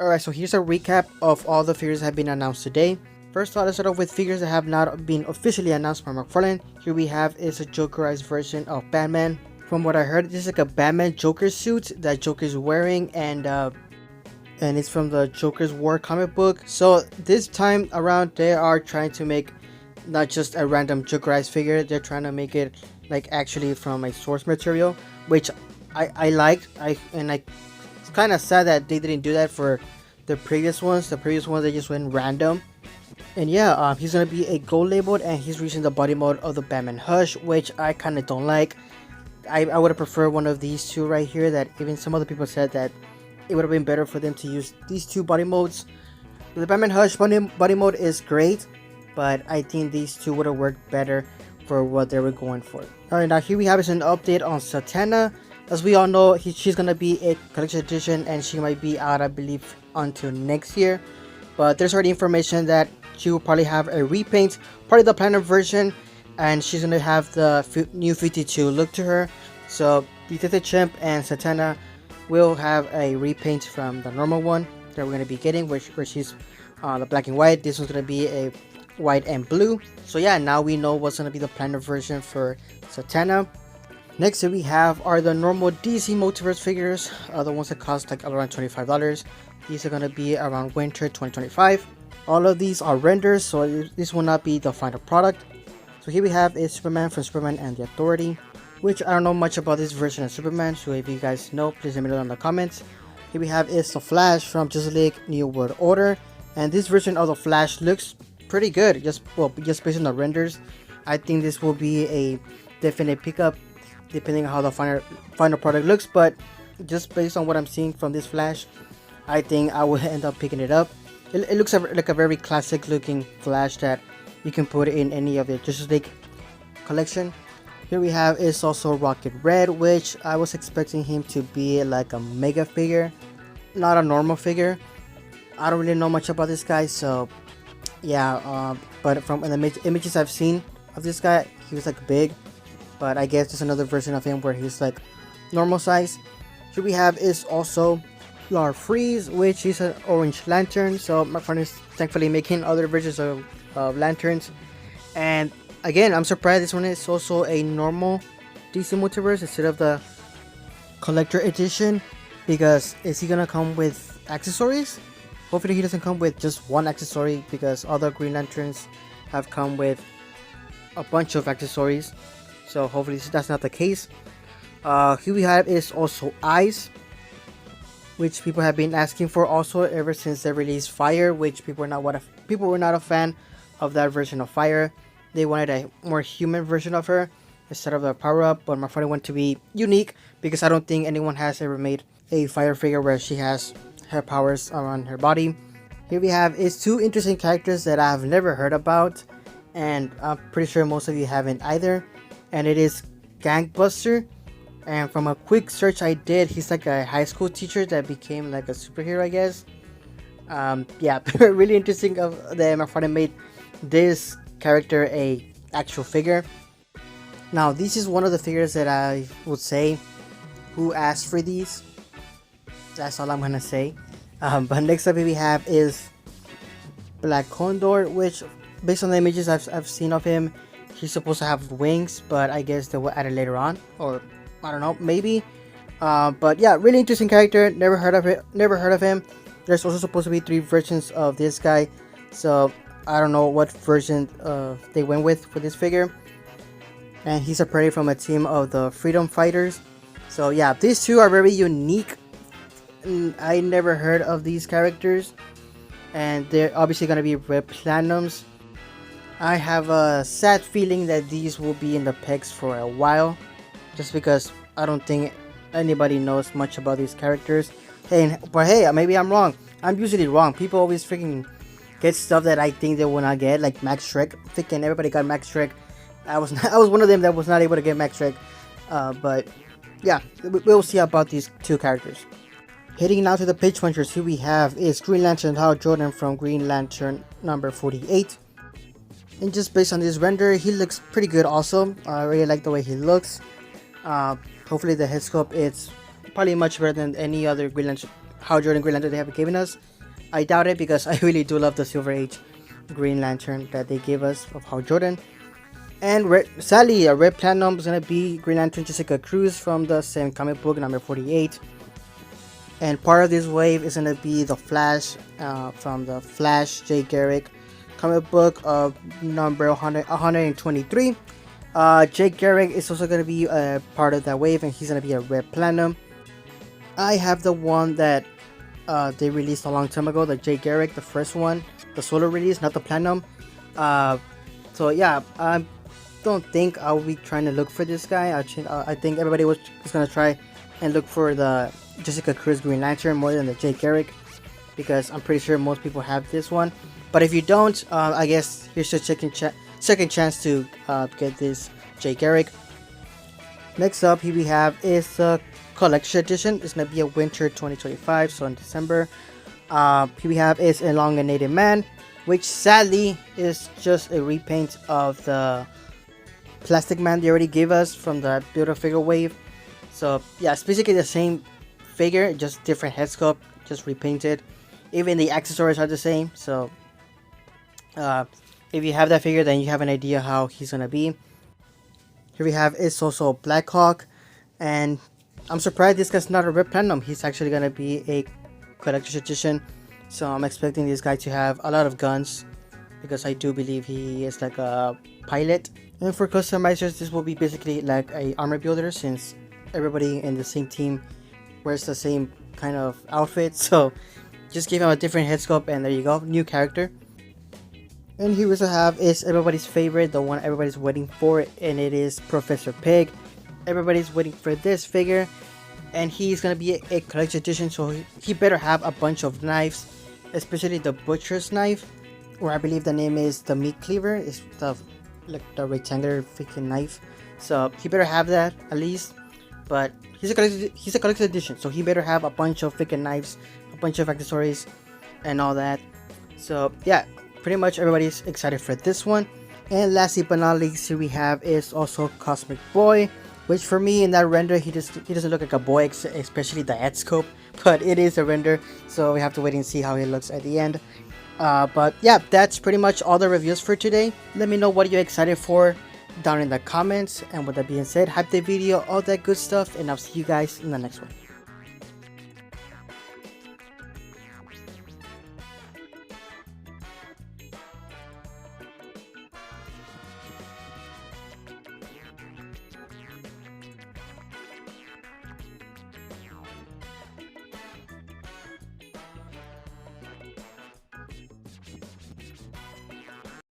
Alright, so here's a recap of all the figures that have been announced today. First off, let's start off with figures that have not been officially announced by Mcfarlane. Here we have is a Jokerized version of Batman. From what I heard, this is like a Batman Joker suit that Joker's wearing, and it's from the Joker's War comic book. So this time around, they are trying to make not just a random Jokerized figure, they're trying to make it like actually from a source material, which I liked. It's kind of sad that they didn't do that for the previous ones. The previous ones they just went random. And yeah, he's gonna be a gold labeled, and he's using the body mode of the Batman Hush, which I kind of don't like. I would have preferred one of these two right here. That even some other people said that it would have been better for them to use these two body modes. The Batman Hush body mode is great, but I think these two would have worked better for what they were going for. Alright, now here we have is an update on Satana. As we all know, she's gonna be a collection edition, and she might be out, I believe, until next year. But there's already information that she will probably have a repaint, probably the platinum version, and she's gonna have the new 52 look to her. So Detective Chimp and Satana will have a repaint from the normal one that we're gonna be getting, where she's the black and white. This one's gonna be a white and blue. So yeah, now we know what's gonna be the platinum version for Satana. Next that we have are the normal DC Multiverse figures, the ones that cost like around $25. These are gonna be around winter 2025. All of these are renders, so this will not be the final product. So here we have is Superman from Superman and the Authority, which I don't know much about this version of Superman, so if you guys know, please let me know in the comments. Here we have is the Flash from Justice League New World Order, and this version of the Flash looks pretty good, just based on the renders. I think this will be a definite pickup depending on how the final product looks, but just based on what I'm seeing from this Flash, I think I will end up picking it up. It looks like a very classic looking Flash that you can put in any of the Justice League collection. Here we have is also Rocket Red, which I was expecting him to be like a mega figure, not a normal figure. I don't really know much about this guy, so yeah, but from the images I've seen of this guy, he was like big, but I guess there's another version of him where he's like normal size. Here we have is also Lar Freeze, which is an orange lantern. So Mcfarlane is thankfully making other versions of lanterns, and again, I'm surprised this one is also a normal DC Multiverse instead of the collector edition, because is he gonna come with accessories? Hopefully he doesn't come with just one accessory, because other Green Lanterns have come with a bunch of accessories, so hopefully that's not the case. Here we have is also Eyes, which people have been asking for also ever since they released Fire, which people were not a fan of that version of Fire. They wanted a more human version of her instead of the power-up, but Mcfarlane wanted to be unique, because I don't think anyone has ever made a Fire figure where she has her powers around her body. Here we have is two interesting characters that I've never heard about, and I'm pretty sure most of you haven't either, and it is Gangbuster. And from a quick search I did, he's like a high school teacher that became like a superhero, I guess. Yeah, really interesting of that Mcfarlane made this character a actual figure. Now this is one of the figures that I would say, who asked for these? That's all I'm gonna say. But next up we have is Black Condor, which based on the images I've seen of him, he's supposed to have wings, but I guess they will add it later on, or I don't know, maybe. But yeah, really interesting character. Never heard of him. There's also supposed to be 3 versions of this guy, so I don't know what version they went with for this figure. And he's separated from a team of the Freedom Fighters. So yeah, these two are very unique. I never heard of these characters, and they're obviously gonna be red platinums. I have a sad feeling that these will be in the pegs for a while, just because I don't think anybody knows much about these characters. But hey, maybe I'm wrong. I'm usually wrong. People always freaking get stuff that I think they will not get, like Max Shrek. Freaking everybody got Max Shrek. I was one of them that was not able to get Max Shrek. But yeah, we'll see about these two characters. Heading now to the pitch punchers, here we have is Green Lantern Hal Jordan from Green Lantern number 48. And just based on this render, he looks pretty good also. I really like the way he looks. Hopefully the head sculpt is probably much better than any other Green Lantern Hal Jordan Green Lantern they have given us. I doubt it because I really do love the Silver Age Green Lantern that they gave us of Hal Jordan. And sadly, a Red Platinum is going to be Green Lantern Jessica Cruz from the same comic book, number 48. And part of this wave is going to be the Flash from the Flash Jay Garrick comic book of number 123. Jay Garrick is also going to be a part of that wave, and he's going to be a Red Platinum. I have the one that they released a long time ago, the Jay Garrick, the first one, the solo release, not the Platinum. So yeah, I don't think I'll be trying to look for this guy. I think everybody is going to try and look for the Jessica Cruz Green Lantern more than the Jay Garrick, because I'm pretty sure most people have this one. But if you don't, I guess here's your second chance to get this Jay Garrick. Next up, here we have is the Collection Edition. It's going to be a winter 2025, so in December. Here we have is Elongated Man, which sadly is just a repaint of the Plastic Man they already gave us from the Build-A-Figure wave. So yeah, it's basically the same figure, just different head sculpt, just repainted. Even the accessories are the same. So if you have that figure, then you have an idea how he's gonna be. Here we have is also Blackhawk, and I'm surprised this guy's not a Red Platinum. He's actually gonna be a Collector's Edition, so I'm expecting this guy to have a lot of guns, because I do believe he is like a pilot. And for customizers, this will be basically like a armor builder, since everybody in the same team wears the same kind of outfit. So just give him a different head sculpt, and there you go, new character. And here we also have is everybody's favorite, the one everybody's waiting for, and it is Professor Pig. Everybody's waiting for this figure, and he's gonna be a collector's edition, so he better have a bunch of knives, especially the butcher's knife, or I believe the name is the meat cleaver. It's the rectangular freaking knife, so he better have that at least. But he's a collector's edition, so he better have a bunch of freaking knives, a bunch of accessories, and all that. So yeah, pretty much everybody's excited for this one. And lastly but not least, here we have is also Cosmic Boy, which for me in that render, he doesn't look like a boy, especially the head scope, but it is a render, so we have to wait and see how he looks at the end. But yeah, that's pretty much all the reviews for today. Let me know what you're excited for down in the comments, and with that being said, hype the video, all that good stuff, and I'll see you guys in the next one.